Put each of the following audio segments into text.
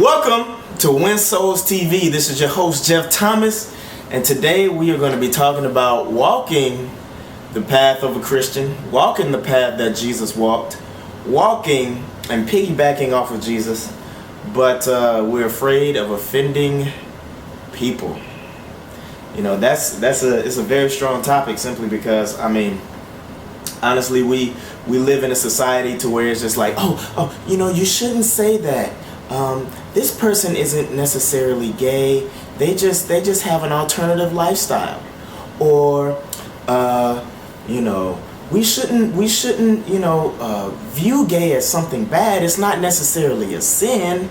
Welcome to Win Souls TV. This is your host, Jeff Thomas, and today we are going to be talking about walking the path of a Christian, walking the path that Jesus walked, walking and piggybacking off of Jesus, but we're afraid of offending people. You know, it's a very strong topic, simply because, honestly, we live in a society to where it's just like, you shouldn't say that. This person isn't necessarily gay. They just have an alternative lifestyle, or we shouldn't view gay as something bad. It's not necessarily a sin,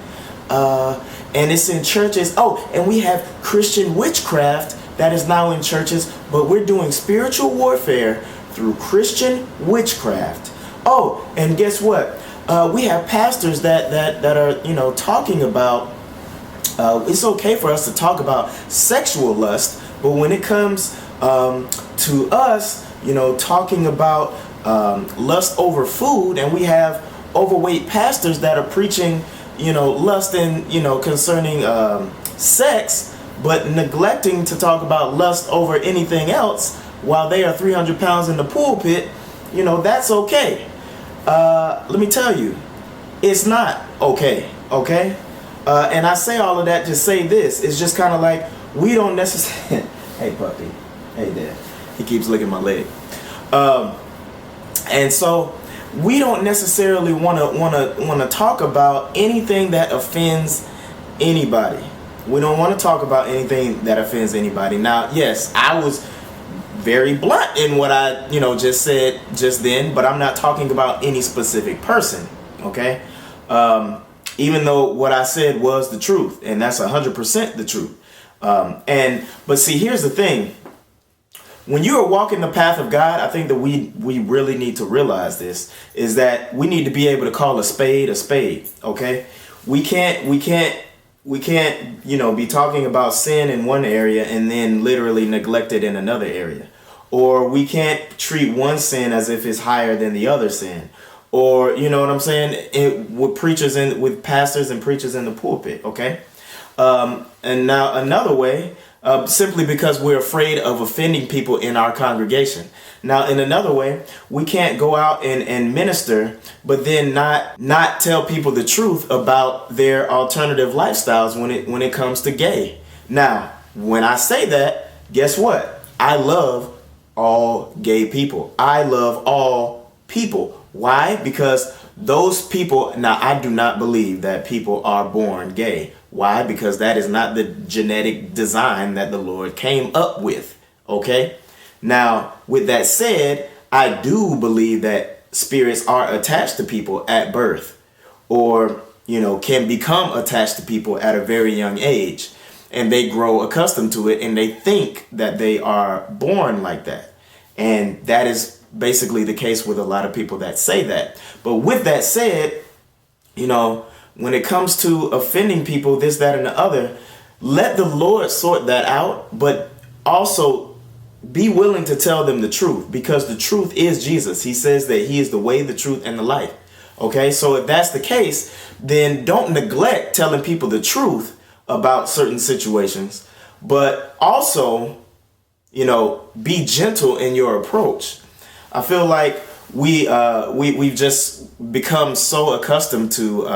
and it's in churches. And we have Christian witchcraft that is now in churches, but we're doing spiritual warfare through Christian witchcraft. And guess what? We have pastors that are talking about it's okay for us to talk about sexual lust, but when it comes to us, talking about lust over food, and we have overweight pastors that are preaching, lust and concerning sex, but neglecting to talk about lust over anything else while they are 300 pounds in the pulpit. That's okay. Let me tell you, it's not okay. And I say all of that to say this. It's just kind of like, we don't necessarily hey puppy, hey dad, he keeps licking my leg. And so we don't necessarily want to talk about anything that offends anybody. We don't want to talk about anything that offends anybody. Now, yes, I was very blunt in what I just said just then, but I'm not talking about any specific person, okay? Even though what I said was the truth, and that's 100% the truth. But see, here's the thing. When you are walking the path of God, I think that we really need to realize this, is that we need to be able to call a spade, okay? We can't be talking about sin in one area and then literally neglect it in another area. Or we can't treat one sin as if it's higher than the other sin. Or, you know what I'm saying? With pastors and preachers in the pulpit, okay? And now another way, simply because we're afraid of offending people in our congregation. Now, in another way, we can't go out and minister, but then not tell people the truth about their alternative lifestyles when it comes to gay. Now, when I say that, guess what? I love all gay people. I love all people. Why? Because those people, now I do not believe that people are born gay. Why? Because that is not the genetic design that the Lord came up with. Okay? Now, with that said, I do believe that spirits are attached to people at birth, or, can become attached to people at a very young age, and they grow accustomed to it, and they think that they are born like that. And that is basically the case with a lot of people that say that. But with that said, when it comes to offending people, this, that, and the other, let the Lord sort that out, but also be willing to tell them the truth, because the truth is Jesus. He says that he is the way, the truth, and the life. Okay, so if that's the case, then don't neglect telling people the truth about certain situations, but also, be gentle in your approach. I feel like we've just become so accustomed to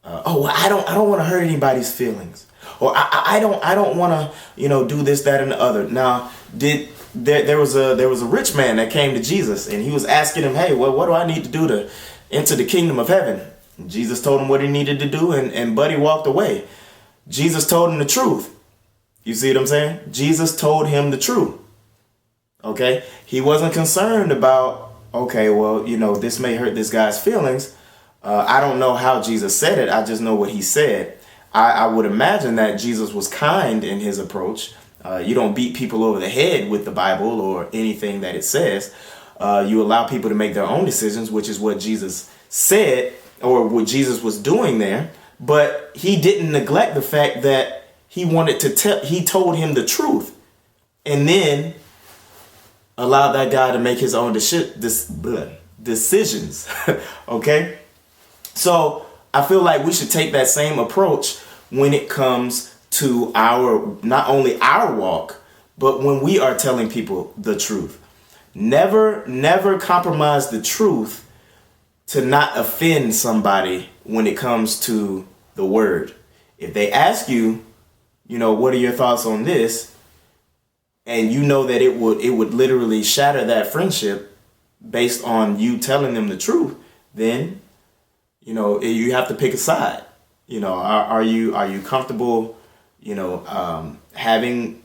I don't want to hurt anybody's feelings, or I don't want to do this, that, and the other. Now, there was a rich man that came to Jesus, and he was asking him, hey, well, what do I need to do to enter the kingdom of heaven? And Jesus told him what he needed to do, and buddy walked away. Jesus told him the truth. You see what I'm saying? Jesus told him the truth. Okay, he wasn't concerned about, this may hurt this guy's feelings. I don't know how Jesus said it. I just know what he said. I would imagine that Jesus was kind in his approach. You don't beat people over the head with the Bible or anything that it says. You allow people to make their own decisions, which is what Jesus said, or what Jesus was doing there. But he didn't neglect the fact that he told him the truth, and then allow that guy to make his own decisions. Okay? So I feel like we should take that same approach when it comes to our, not only our walk, but when we are telling people the truth. Never compromise the truth to not offend somebody when it comes to the word. If they ask you, what are your thoughts on this? And you know that it would literally shatter that friendship based on you telling them the truth, then, you have to pick a side. Are you comfortable, having,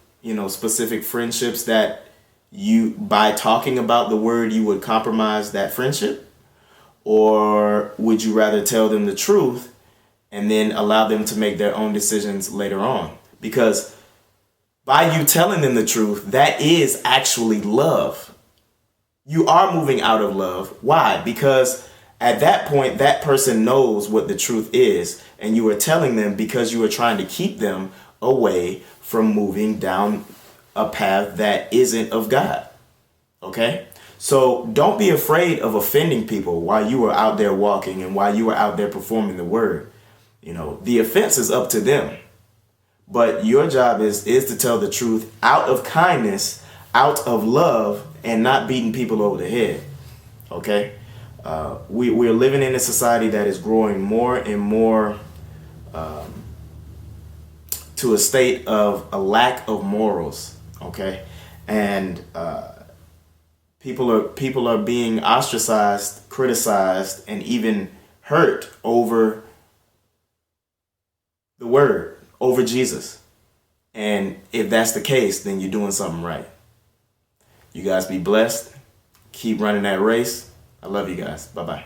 specific friendships that you, by talking about the word, you would compromise that friendship? Or would you rather tell them the truth and then allow them to make their own decisions later on? Because by you telling them the truth, that is actually love. You are moving out of love. Why? Because at that point, that person knows what the truth is, and you are telling them because you are trying to keep them away from moving down a path that isn't of God. Okay? So don't be afraid of offending people while you are out there walking and while you are out there performing the word. The offense is up to them. But your job is to tell the truth out of kindness, out of love, and not beating people over the head. Okay? We're living in a society that is growing more and more to a state of a lack of morals. Okay? And people are being ostracized, criticized, and even hurt over the word, over Jesus. And if that's the case, then you're doing something right. You guys be blessed. Keep running that race. I love you guys. Bye-bye.